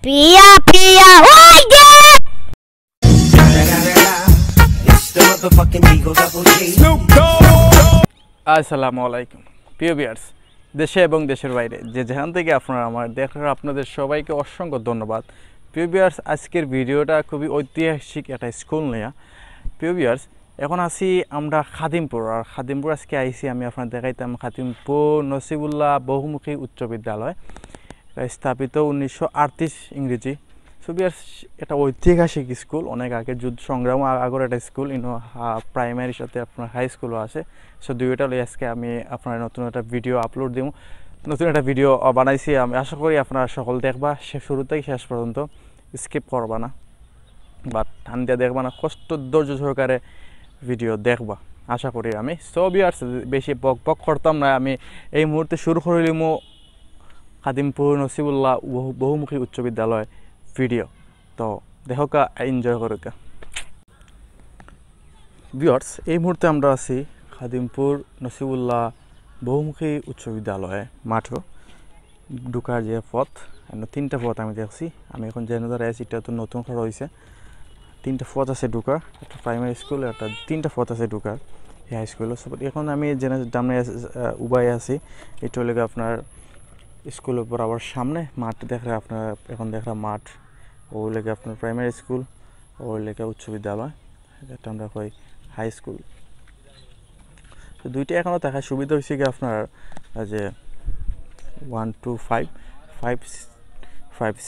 Pia Pia hige! আসসালামু আলাইকুম প্রিয় ভিউয়ার্স, দেশে এবং দেশের বাইরে যে যেখান থেকে আপনারা আমার দেখার আপনাদের সবাইকে অসংখ্য ধন্যবাদ। প্রিয় ভিউয়ার্স, আজকের ভিডিওটা খুবই ঐতিহাসিক একটা স্কুল নিয়ে। প্রিয় ভিউয়ার্স, এখন আছি আমরা খাদিমপুর, আর খাদিমপুর আজকে আইছি আমি আপনার দেখাইতাম খাদিমপুর নসিবুল্লাহ বহুমুখী উচ্চ বিদ্যালয়, স্থাপিত 1938 ইংরেজি। সো ভিউয়ার্স, এটা ঐতিহাসিক স্কুল, অনেক আগে যুদ্ধ সংগ্রাম আগের একটা স্কুল, প্রাইমারির সাথে আপনার হাই স্কুলও আছে। সো দুইটা লই আজকে আমি আপনার নতুন একটা ভিডিও আপলোড দিব, নতুন একটা ভিডিও বানাইছি। আমি আশা করি আপনারা সকল দেখবা, শুরু থেকে শেষ পর্যন্ত স্কিপ করবা না বা টান দিয়ে দেখবা না, কষ্ট ধৈর্য সহকারে ভিডিও দেখবা আশা করি আমি। সো ভিউয়ার্স, বেশি বক বক করতাম না, আমি এই মুহূর্তে শুরু করিলাম খাদিমপুর নসিবুল্লাহ বহুমুখী উচ্চ বিদ্যালয় ভিডিও। তো দেখোকা, এনজয় করোকা। ভিউয়ার্স, এই মুহূর্তে আমরা আছি খাদিমপুর নসিবুল্লাহ বহুমুখী উচ্চ বিদ্যালয়ে মাঠও ঢুকার যে পথ, তিনটা পথ আমি দেখছি। আমি এখন যে নজরে আছি এটা তো নতুন করা হয়েছে। তিনটা পথ আছে ঢুকার, একটা প্রাইমারি স্কুল, একটা তিনটা পথ আছে ঢুকার হাই স্কুল। এখন আমি যে সামনে উবাই আছি, এটা হলে আপনার স্কুলের বরাবর সামনে মাঠ দেখে আপনার এখন দেখা মাঠ, ওই লেগে আপনার প্রাইমারি স্কুল, ওই লেগে উচ্চ বিদ্যালয়, এটা আমরা কই হাই স্কুল। তো দুইটা এখনও দেখার সুবিধা হয়েছে কি আপনার যে 1 to 5,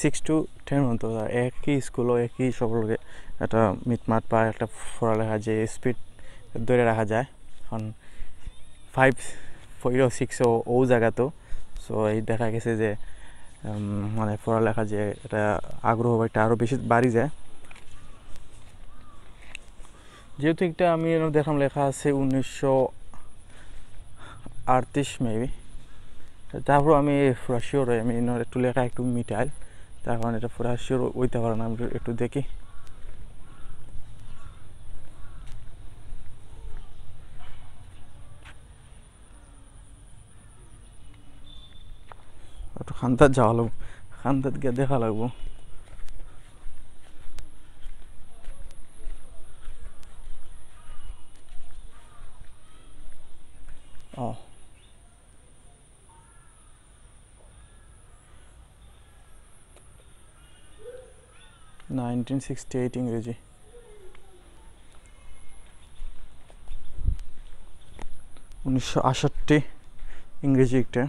6 to 10 মতো একই স্কুলও একই সকলকে একটা মিটমাট বা একটা পড়ালেখা যে স্পিড ধরে রাখা যায়। এখন 5, 4, 6 ও জায়গাতেও। সো এই দেখা গেছে যে মানে পড়ালেখা যে এটা আগ্রহ এটা আরও বেশি বাড়ি যায়, যেহেতু একটা আমি দেখলাম লেখা আছে 1938 মেবি। তারপর আমি পুরা শিওর হই, আমি একটু লেখা একটু মিটাইল, তার কারণে এটা পুরা শিওর হইতে পারে না। আমি একটু দেখি, একটু খান্তাত যাওয়া লাগবো, খান্তাত গিয়ে দেখা লাগবো। ও 1968 ইংরেজি, 1968 ইংরেজি একটা।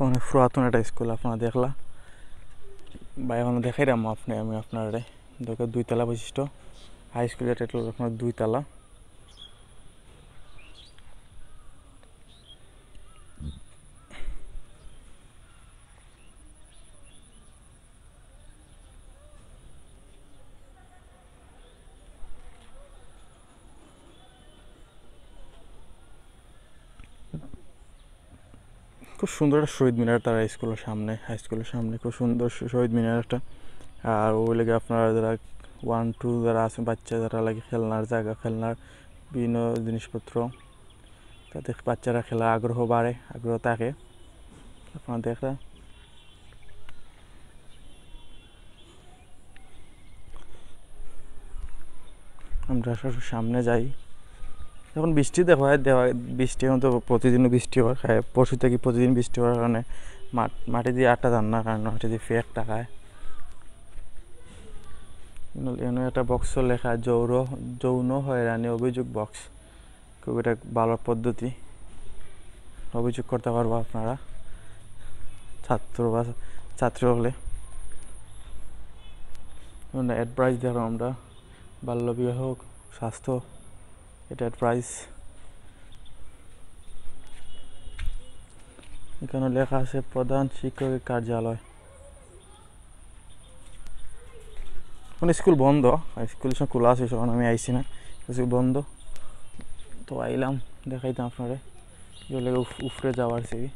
অনেক পুরাতন একটা স্কুল আপনারা দেখলা বা এখন দেখাইলাম আমি আপনার দরকার 2 তলা বিশিষ্ট হাই স্কুল, এটা আপনার 2 তলা। খুব সুন্দর একটা শহীদ মিনার তার স্কুলের সামনে, হাই স্কুলের সামনে খুব সুন্দর শহীদ মিনার একটা। আর ওই লেগে আপনারা যারা 1, 2 যারা আছে বাচ্চা, যারা লাগে খেলনার জায়গা, খেলনার বিভিন্ন জিনিসপত্র, তাতে বাচ্চারা খেলা আগ্রহ বাড়ে, আগ্রহ থাকে। আপনারা দেখা আমরা সামনে যাই। এখন বৃষ্টি দেওয়া বৃষ্টি এখন তো প্রতিদিনও বৃষ্টি হয়, পরশু থেকে প্রতিদিন বৃষ্টি হওয়ার কারণে মাটি দিয়ে আটটা যান না, কারণ মাটি দিয়ে ফেক টাকায়। এনে একটা বক্স লেখা যৌন হয়রানি অভিযোগ বক্স, খুব এটা ভালো পদ্ধতি, অভিযোগ করতে পারবো আপনারা ছাত্র বা ছাত্রী হলে। অ্যাডভাইস দেখো আমরা বাল্য বিবাহ স্বাস্থ্য, এটা অ্যাডভাইস। এখানে লেখা আছে প্রধান শিক্ষকের কার্যালয়। এখন স্কুল বন্ধ, স্কুল সব খোলা আছে, যখন আমি আইসি না স্কুল বন্ধ। তো আইলাম দেখাইতাম আপনারা উপরে যাওয়ার সিঁড়ি।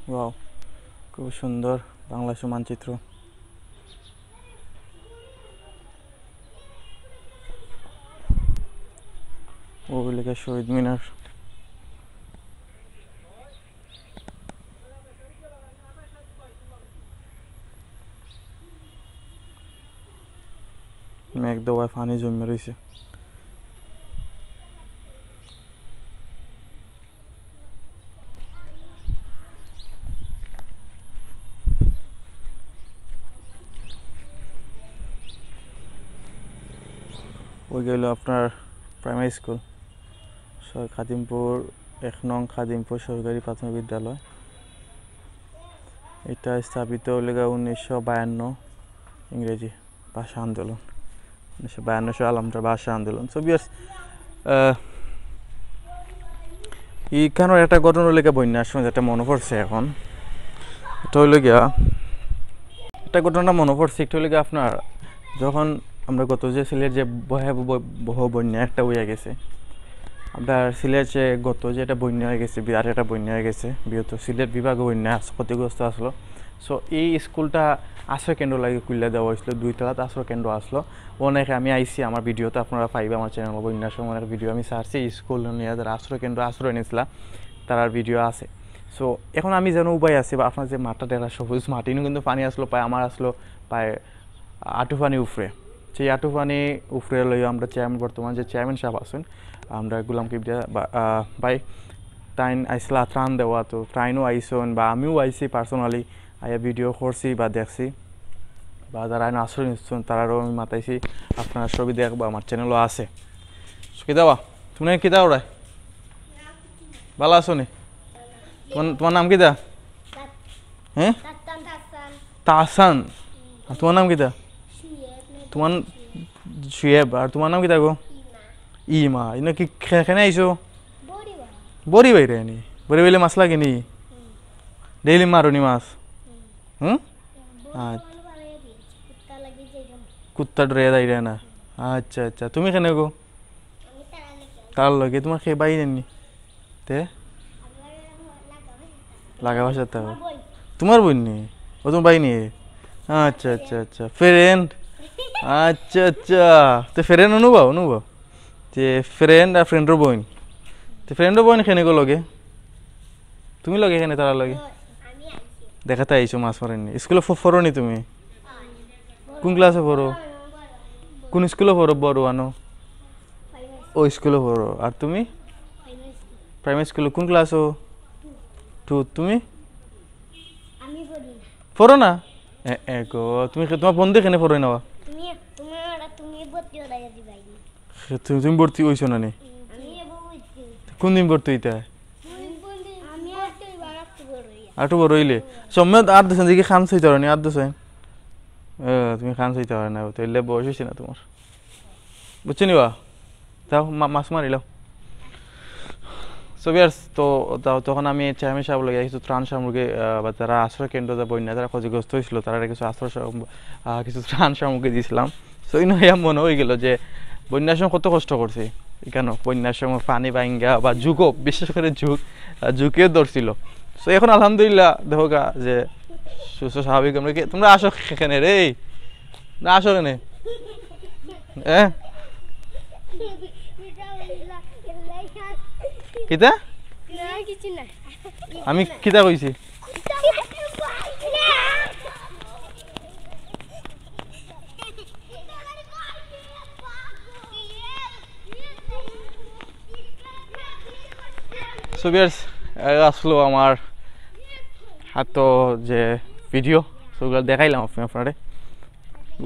ওয়াও, খুব সুন্দর বাংলাদেশের মানচিত্র। ওই লেখা শহীদ মিনার। মেঘ দেওয়ায় পানি জমে রয়েছে। ওই গেল আপনার প্রাইমারি স্কুল খাদিমপুর 1 নং খাদিমপুর সরকারি প্রাথমিক বিদ্যালয়। এটা স্থাপিত হলে 1952 ইংরেজি ভাষা আন্দোলন, 1952 সাল আমরা ভাষা আন্দোলন। সো বিয়ার্স এইখানের একটা ঘটনা লেগে বন্যার সময় যেটা মনে পড়ছে এখন, এটা হইল গিয়া একটা ঘটনা মনে পড়ছে। একটু হইলে গিয়া আপনার যখন আমরা গত যে সিলেট যে বহ বন্যা একটা হয়ে গেছে, আপনার সিলেট যে গত যে একটা বন্যা হয়ে গেছে, বিরাট একটা বন্যা হয়ে গেছে, বৃহত্তর সিলেট বিভাগে বন্যা ক্ষতিগ্রস্ত আসলো। সো এই স্কুলটা আশ্রয় কেন্দ্র লাগে খুলে দেওয়া হয়েছিল, 2 তলাতে আশ্রয় কেন্দ্র আসলো। অনেকে আমি আইসি আমার ভিডিওতে আপনারা পাইবে আমার চ্যানেল বন্যার সময় অনেক ভিডিও আমি সারছি স্কুল নিয়ে যারা আশ্রয় কেন্দ্র আশ্রয় নিয়েছিলাম তার ভিডিও আছে। সো এখন আমি যেন উপায় আছে বা আপনার যে মাঠটা দেখা সবুজ মাটিনও কিন্তু পানি আসলো প্রায় আমার আসলো প্রায় আঁটু পানি উফরে। সেই আঁটু পানি উফরে লইও আমরা চেয়ারম্যান বর্তমান যে চেয়ারম্যান সাহেব আছেন আমরা গুলাম কিবরিয়া ভাই টাইন আইসলা ত্রাণ দেওয়া, তো ট্রাইনও আইসন বা আমিও আইসি পার্সোনালি আইয়া ভিডিও করছি বা দেখছি বা যারা আশ্রয় নিচ্ছেন তারারও আমি মাতাইছি, আপনার ছবি দেখবো আমার চ্যানেলও আছে। কি দেওয়া তুমি কি দাও রায় ভালো আছো নি? তোমার নাম কি দা? হ্যাঁ তাহসান। আর তোমার নাম কি দা? তোমার শুয়েব। আর তোমার নাম কি গো? ইমা। ইনো কি খেনে আইছো? বড়ি বাইরে নি? বড়ি বাইলে মাছ লাগে নি? ডেইলি মারো নি মাছ? কুত্তা ডরে যাইরে না? আচ্ছা আচ্ছা। তুমি কেন গো? তার লগে তোমার খেয়ে বাইরে নি? তে লাগা ভাষা তো তোমার বোন নি? ও তোমার বাই নি? আচ্ছা আচ্ছা আচ্ছা। ফ্রেন্ড? আচ্ছা আচ্ছা। তো ফ্রেন্ড অনুভব যে ফ্রেন্ড আর ফ্রেন্ডর বোন, তো ফ্রেন্ডর বোন কেন গো লগে? তুমি লগে কেন তারা লগে? দেখাতে আইছো মাছ মারেননি? স্কুলে পড়ো নি তুমি? কোন ক্লাসে পড়ো? কোন স্কুলে পড়ো? বড় আনো ও স্কুলে পড়ো। আর তুমি? প্রাইমারি স্কুলে কোন ক্লাসও? 2। তুমি পড়ো না? গো তুমি তোমার বন্ধু এখানে পড়ো না? তুমি ভর্তি হইছো না? কোন দিন ভর্তি হইতা? আটু বড় হইলে সময় আর দোষেন দিকে খান সইতে পারো নি? আর দোষেন তুমি খান সইতে পারো না, তাইলে বয়স হয়েছে না তোমার, বুঝছো নি? বা তাও মাছ মারিলাম। সো ভিউয়ার্স তো তখন আমি চেয়ারম্যান সাহেব লগে কিছু ত্রাণ সামগ্রী বা যারা আশ্রয় কেন্দ্র বন্যা যারা ক্ষতিগ্রস্ত হয়েছিল তারা কিছু কিছু ত্রাণ সামগ্রী দিয়েছিলাম। সো এই নয় মনে হয়ে গেল যে বন্যার সময় কত কষ্ট করছি কেন, বন্যার সময় পানি ভাঙ্গা বা যুগও বিশেষ করে ঝুঁকেও ধরছিল। সো এখন আলহামদুলিল্লাহ দেখো গা যে সুস্থ স্বাভাবিক। আমরা তোমরা আসো এখানে রে, না আসো কেনে? কিতা আমি কিতা কইছি? সো ভিউয়ার্স আসলো আমার হাত যে ভিডিও সেগুলো দেখাইলাম আপনারে।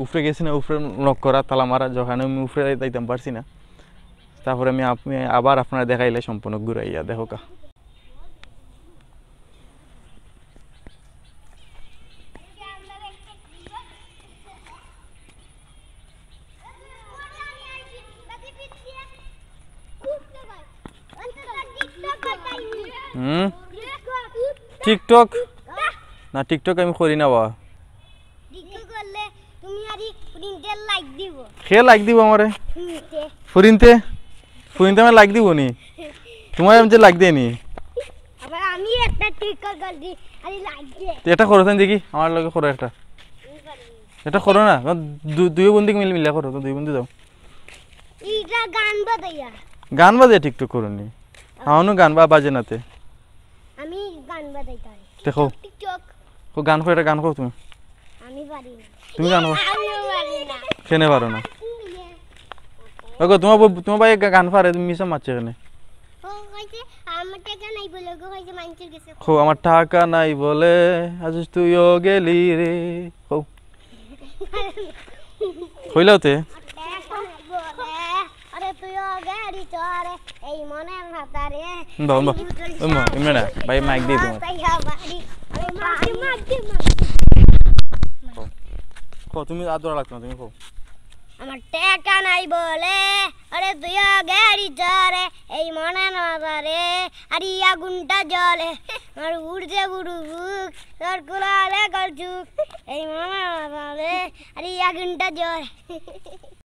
উপরে গেছি না, উপরে নক করা তালা মারা, যখন আমি উপরে যাইতাম পারছি না, তারপরে আমি আবার আপনারা দেখাইলে সম্পূর্ণ ঘুরাইয়া দেখো কা। টিকটক না, টিকটক আমি করি না বা। খে লাইক দিব আমারে ফুরিনতে ফুরিনতে আমি লাইক দিব নি? তোমার আমি যে লাইক দেয় নি? এটা করো দেখি আমার লগে করো একটা, এটা করো না, দুই বন্ধু মিলে করো তো, দুই বন্ধু যাও। গান বাজাইয়া গান বাজে টিকটক করুনি আউনো গান বাজে নাতে আমি গান বাজাইতে পারি দেখো টিকটক ও গান কো এটা গান কো তুমি আমি পারি না তুমি গান কো আমিও পারি না কেনে পারো না ওগো তোমার ভাই গান পারে তুমি মিছা মারছে কেনে ও কইছে আমার টাকা নাই বলে গো কইছে মাইন্সের কাছে খো আমার টাকা নাই বলে আজ তুইও গেলি রে খো কইলাতে আরে তুইও গাড়ি চড়ে এই মনের মাতারে বাবা ইমরান ভাই মাইক দিয়ে তোমার খো তুমি আদর লাগতো না তুমি খো আমার টাকা নাই বলে আরে তুইও গাড়ি চড়ে এই মনের মাতারে আরে আগুনটা জ্বলে আর উড়ছে বুড়ুক তোর কুলালে গলচুক এই মনের মাতারে আরে আগুনটা জ্বলে